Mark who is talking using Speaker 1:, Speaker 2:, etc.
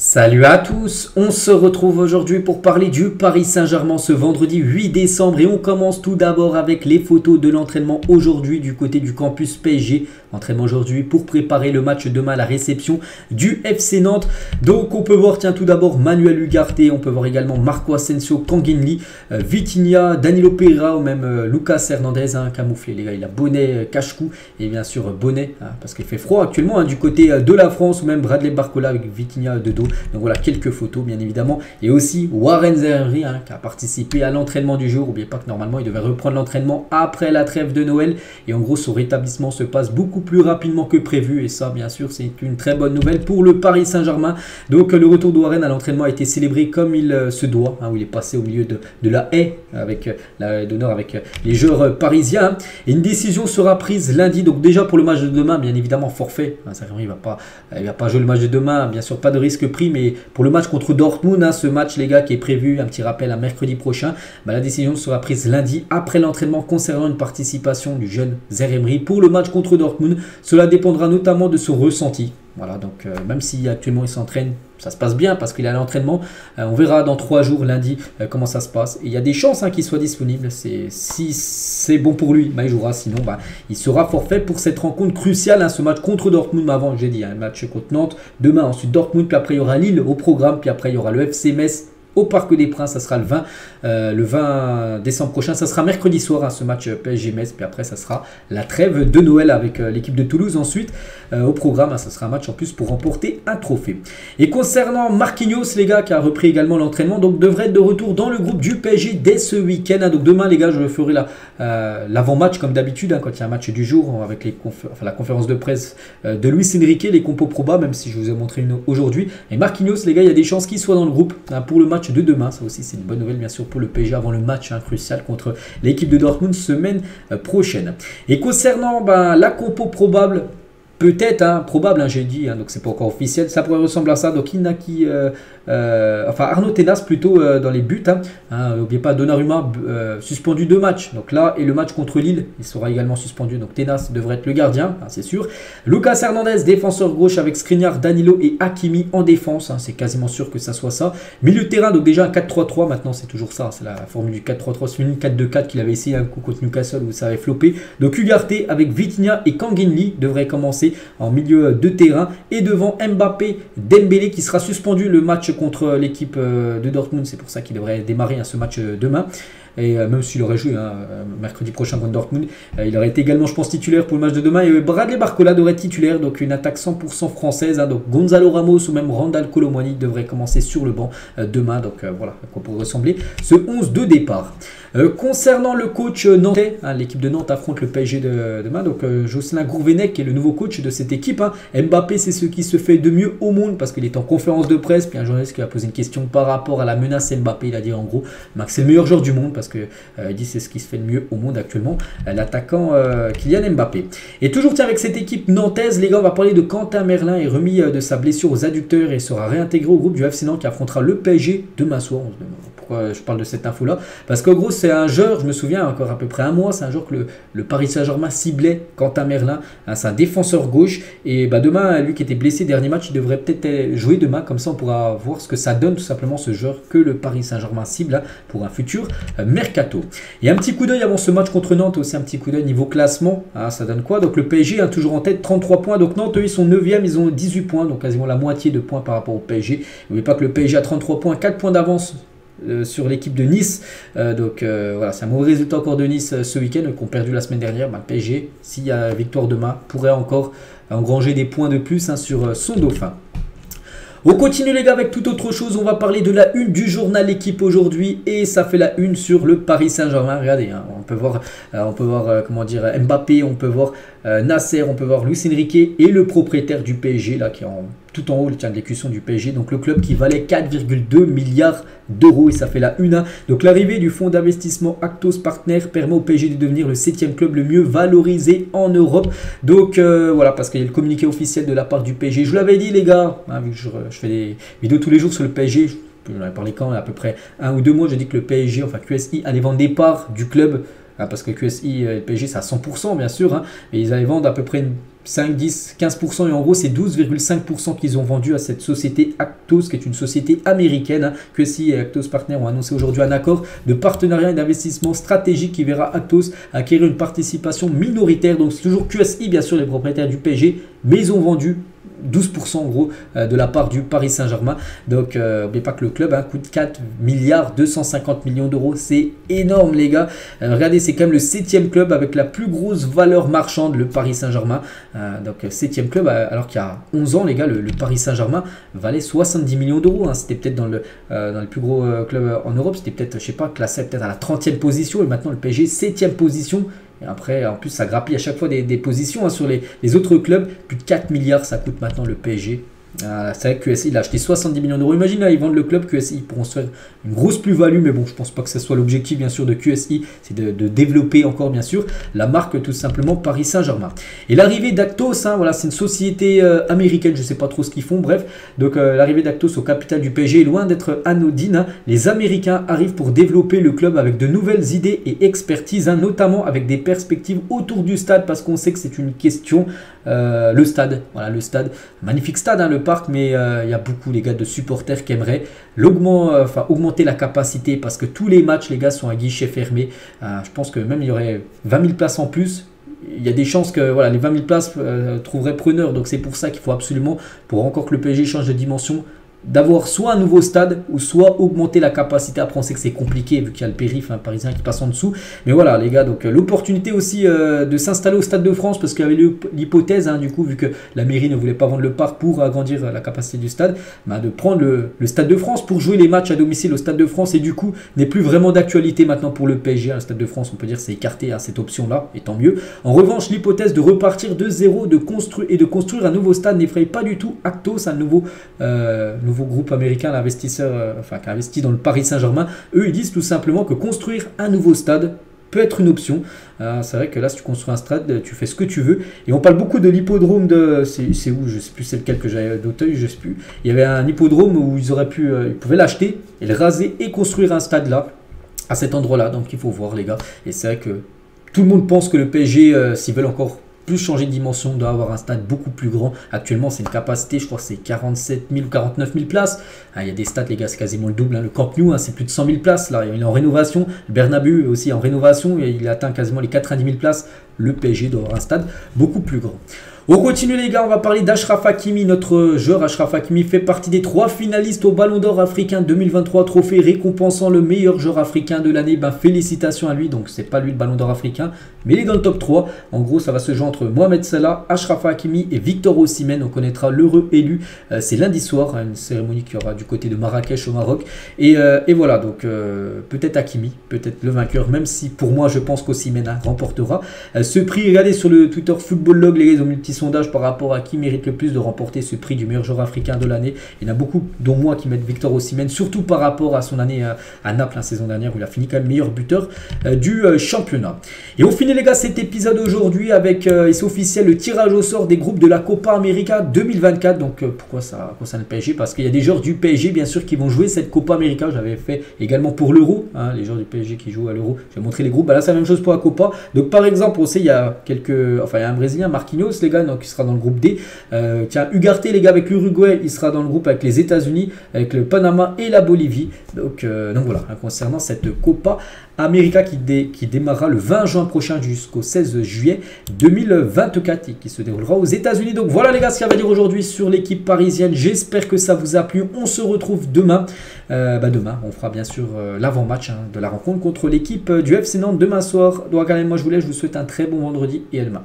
Speaker 1: Salut à tous, on se retrouve aujourd'hui pour parler du Paris Saint-Germain ce vendredi 8 décembre et on commence tout d'abord avec les photos de l'entraînement aujourd'hui du côté du campus PSG. Entraînement aujourd'hui pour préparer le match demain à la réception du FC Nantes. Donc on peut voir tout d'abord Manuel Ugarte, on peut voir également Marco Asensio, Kanginli, Vitinha, Danilo Pereira ou même Lucas Hernandez, camouflé les gars, il a bonnet cache-cou et bien sûr bonnet parce qu'il fait froid actuellement du côté de la France ou même Bradley Barcola avec Vitinha de dos. Donc voilà quelques photos bien évidemment et aussi Warren Zaïre qui a participé à l'entraînement du jour. N'oubliez pas que normalement il devait reprendre l'entraînement après la trêve de Noël et en gros son rétablissement se passe beaucoup plus rapidement que prévu et ça bien sûr c'est une très bonne nouvelle pour le Paris Saint-Germain. Donc le retour de Warren à l'entraînement a été célébré comme il se doit où il est passé au milieu de la haie avec la d'honneur avec les joueurs parisiens et une décision sera prise lundi. Donc déjà pour le match de demain bien évidemment forfait, il va pas jouer le match de demain, bien sûr pas de risque pris, mais pour le match contre Dortmund, ce match les gars qui est prévu, un petit rappel à mercredi prochain, la décision sera prise lundi après l'entraînement concernant une participation du jeune Zaïre Emery pour le match contre Dortmund. Cela dépendra notamment de son ressenti. Voilà, donc même si actuellement il s'entraîne, ça se passe bien parce qu'il est à l'entraînement. On verra dans 3 jours, lundi, comment ça se passe. Et il y a des chances qu'il soit disponible. Si c'est bon pour lui, il jouera. Sinon, il sera forfait pour cette rencontre cruciale, ce match contre Dortmund. Mais avant, j'ai dit, un match contre Nantes. Demain, ensuite Dortmund. Puis après, il y aura Lille au programme. Puis après, il y aura le FC Metz au Parc des Princes. Ça sera le 20 décembre prochain. Ça sera mercredi soir, ce match PSG-Metz. Puis après, ça sera la trêve de Noël avec l'équipe de Toulouse. Ensuite, au programme, ça sera un match en plus pour remporter un trophée. Et concernant Marquinhos, les gars, qui a repris également l'entraînement, donc devrait être de retour dans le groupe du PSG dès ce week-end. Donc demain, les gars, je ferai l'avant-match comme d'habitude, quand il y a un match du jour avec la conférence de presse de Luis Enrique, les compos probas, même si je vous ai montré une aujourd'hui. Et Marquinhos, les gars, il y a des chances qu'il soit dans le groupe pour le match de demain. Ça aussi, c'est une bonne nouvelle, bien sûr, pour le PSG avant le match crucial contre l'équipe de Dortmund semaine prochaine. Et concernant la compo probable, peut-être, probable, j'ai dit, donc c'est pas encore officiel, ça pourrait ressembler à ça. Donc Inaki, Arnaud Tenas plutôt dans les buts. N'oubliez pas, Donnarumma suspendu 2 matchs. Donc là, et le match contre Lille, il sera également suspendu. Donc Tenas devrait être le gardien, c'est sûr. Lucas Hernandez, défenseur gauche avec Skriniar, Danilo et Hakimi en défense. C'est quasiment sûr que ça soit ça. Milieu de terrain, donc déjà un 4-3-3. Maintenant, c'est toujours ça. C'est la formule du 4-3-3. C'est une 4-2-4 qu'il avait essayé un coup contre Newcastle où ça avait floppé. Donc Ugarte avec Vitinha et Kanginli devrait commencer en milieu de terrain et devant Mbappé, Dembélé qui sera suspendu le match contre l'équipe de Dortmund. C'est pour ça qu'il devrait démarrer ce match demain. Et même s'il aurait joué mercredi prochain contre Dortmund, il aurait été également, je pense, titulaire pour le match de demain. Et Bradley Barcola devrait être titulaire, donc une attaque 100% française. Donc Gonzalo Ramos ou même Randal Kolo Muani devrait commencer sur le banc demain. Donc voilà à quoi pourrait ressembler ce 11 de départ. Concernant le coach nantais, l'équipe de Nantes affronte le PSG demain. Donc Jocelyn Gourvenec qui est le nouveau coach de cette équipe. Mbappé, c'est ce qui se fait de mieux au monde parce qu'il est en conférence de presse. Puis un journaliste qui a posé une question par rapport à la menace Mbappé. Il a dit en gros que c'est le meilleur joueur du monde parce que il dit c'est ce qui se fait de mieux au monde actuellement, l'attaquant Kylian Mbappé. Et toujours avec cette équipe nantaise, les gars, on va parler de Quentin Merlin est remis de sa blessure aux adducteurs et sera réintégré au groupe du FC Nantes qui affrontera le PSG demain soir. Pourquoi je parle de cette info là? Parce qu'en gros c'est un joueur, je me souviens encore à peu près un mois, c'est un joueur que le Paris Saint-Germain ciblait, Quentin Merlin, c'est un défenseur gauche et demain lui qui était blessé dernier match, il devrait peut-être jouer demain, comme ça on pourra voir ce que ça donne tout simplement ce joueur que le Paris Saint-Germain cible pour un futur mercato. Et un petit coup d'œil avant ce match contre Nantes, aussi un petit coup d'œil niveau classement, ça donne quoi? Donc le PSG toujours en tête, 33 points, donc Nantes eux, ils sont 9e, ils ont 18 points, donc quasiment la moitié de points par rapport au PSG. N'oubliez pas que le PSG a 33 points, 4 points d'avance sur l'équipe de Nice. Voilà, c'est un mauvais résultat encore de Nice ce week-end qu'on a perdu la semaine dernière. Le PSG, s'il y a victoire demain, pourrait encore engranger des points de plus sur son dauphin. On continue les gars avec toute autre chose, on va parler de la une du journal L'équipe aujourd'hui et ça fait la une sur le Paris Saint-Germain. Regardez, on peut voir comment dire Mbappé, on peut voir Nasser, on peut voir Luis Enrique et le propriétaire du PSG là qui est tout en haut de l'écution du PSG, donc le club qui valait 4,2 milliards d'euros et ça fait la une. Donc l'arrivée du fonds d'investissement Actos Partner permet au PSG de devenir le 7e club le mieux valorisé en Europe. Donc voilà, parce qu'il y a le communiqué officiel de la part du PSG. Je vous l'avais dit les gars, vu que je fais des vidéos tous les jours sur le PSG, j'en avais parlé quand, à peu près 1 ou 2 mois, j'ai dit que le PSG, enfin QSI, allait vendre des parts du club. Parce que QSI et le PSG c'est à 100% bien sûr, mais ils allaient vendre à peu près 5, 10, 15% et en gros c'est 12,5% qu'ils ont vendu à cette société Actos qui est une société américaine. Hein. QSI et Actos Partners ont annoncé aujourd'hui un accord de partenariat et d'investissement stratégique qui verra Actos acquérir une participation minoritaire. Donc c'est toujours QSI bien sûr les propriétaires du PSG, mais ils ont vendu 12% en gros de la part du Paris Saint-Germain. Donc n'oubliez pas que le club coûte 4 milliards 250 millions d'euros. C'est énorme les gars. Regardez, c'est quand même le 7e club avec la plus grosse valeur marchande, le Paris Saint-Germain. Donc 7e club, alors qu'il y a 11 ans les gars, le Paris Saint-Germain valait 70 millions d'euros. Hein. C'était peut-être dans le plus gros club en Europe. C'était peut-être, je sais pas, classé peut-être à la 30e position. Et maintenant le PSG 7e position. Et après, en plus, ça grappille à chaque fois des positions sur les autres clubs. Plus de 4 milliards, ça coûte maintenant le PSG. C'est vrai que QSI, il a acheté 70 millions d'euros. Imagine, là, ils vendent le club, QSI, ils pourront se faire une grosse plus-value. Mais bon, je pense pas que ce soit l'objectif, bien sûr, de QSI. C'est de développer encore, bien sûr, la marque, tout simplement, Paris Saint-Germain. Et l'arrivée d'Actos, voilà, c'est une société américaine, je sais pas trop ce qu'ils font, bref. Donc, l'arrivée d'Actos au capital du PSG est loin d'être anodine. Hein. Les Américains arrivent pour développer le club avec de nouvelles idées et expertise, notamment avec des perspectives autour du stade, parce qu'on sait que c'est une question. Le stade, voilà, le stade, magnifique stade, le parc, mais il y a beaucoup les gars de supporters qui aimeraient augmenter la capacité parce que tous les matchs les gars sont à guichet fermé. Je pense que même il y aurait 20 000 places en plus. Il y a des chances que voilà, les 20 000 places trouveraient preneur, donc c'est pour ça qu'il faut absolument, pour encore que le PSG change de dimension, d'avoir soit un nouveau stade ou soit augmenter la capacité. Après on sait que c'est compliqué vu qu'il y a le périph' parisien qui passe en dessous, mais voilà les gars, donc l'opportunité aussi de s'installer au Stade de France, parce qu'il y avait l'hypothèse du coup, vu que la mairie ne voulait pas vendre le parc pour agrandir la capacité du stade, de prendre le Stade de France pour jouer les matchs à domicile au Stade de France, et du coup n'est plus vraiment d'actualité maintenant pour le PSG. Le Stade de France, on peut dire, c'est écarté cette option là, et tant mieux. En revanche, l'hypothèse de repartir de zéro, de construire un nouveau stade n'effraie pas du tout Actos, un nouveau groupe américain, l'investisseur, qui a investi dans le Paris Saint-Germain. Eux, ils disent tout simplement que construire un nouveau stade peut être une option. C'est vrai que là, si tu construis un stade, tu fais ce que tu veux. Et on parle beaucoup de l'hippodrome de... C'est où? Je sais plus c'est lequel que j'avais d'Auteuil, je sais plus. Il y avait un hippodrome où ils pouvaient l'acheter et le raser et construire un stade là, à cet endroit-là. Donc il faut voir les gars. Et c'est vrai que tout le monde pense que le PSG, s'ils veulent encore plus changer de dimension, doit avoir un stade beaucoup plus grand. Actuellement, c'est une capacité, je crois que c'est 47 000 ou 49 000 places. Il y a des stades, les gars, c'est quasiment le double. Le Camp Nou, c'est plus de 100 000 places. Là, il est en rénovation. Le Bernabeu aussi en rénovation. Et il atteint quasiment les 90 000 places. Le PSG doit avoir un stade beaucoup plus grand. On continue les gars, on va parler d'Achraf Hakimi. Notre joueur Achraf Hakimi fait partie des 3 finalistes au Ballon d'Or africain 2023, trophée récompensant le meilleur joueur africain de l'année. Félicitations à lui, donc c'est pas lui le Ballon d'Or africain, mais il est dans le top 3. En gros, ça va se jouer entre Mohamed Salah, Achraf Hakimi et Victor Osimhen. On connaîtra l'heureux élu. C'est lundi soir, une cérémonie qui aura du côté de Marrakech au Maroc. Et voilà, donc peut-être Hakimi, peut-être le vainqueur, même si pour moi je pense qu'Osimhen remportera ce prix. Regardez sur le Twitter Football Log, les gars, ils ont mis le petit sondage par rapport à qui mérite le plus de remporter ce prix du meilleur joueur africain de l'année. Il y en a beaucoup, dont moi, qui mettent Victor Osimhen, surtout par rapport à son année à Naples, la saison dernière, où il a fini quand même meilleur buteur du championnat. Et on finit les gars cet épisode aujourd'hui avec, et c'est officiel, le tirage au sort des groupes de la Copa América 2024. Donc pourquoi ça concerne le PSG? Parce qu'il y a des joueurs du PSG bien sûr qui vont jouer cette Copa América. J'avais fait également pour l'Euro, les joueurs du PSG qui jouent à l'Euro. Je vais montrer les groupes. Là c'est la même chose pour la Copa. Donc par exemple, on sait il y a un Brésilien, Marquinhos les gars, donc il sera dans le groupe D. Tiens, Ugarte les gars avec l'Uruguay, il sera dans le groupe avec les États-Unis, avec le Panama et la Bolivie. Donc voilà, concernant cette Copa América qui démarrera le 20 juin prochain jusqu'au 16 juillet 2024 et qui se déroulera aux États-Unis. Donc voilà les gars ce qu'il y a à dire aujourd'hui sur l'équipe parisienne. J'espère que ça vous a plu. On se retrouve demain. Demain, on fera bien sûr l'avant-match de la rencontre contre l'équipe du FC Nantes demain soir. Donc quand même, moi je vous laisse, je vous souhaite un très bon vendredi et à demain.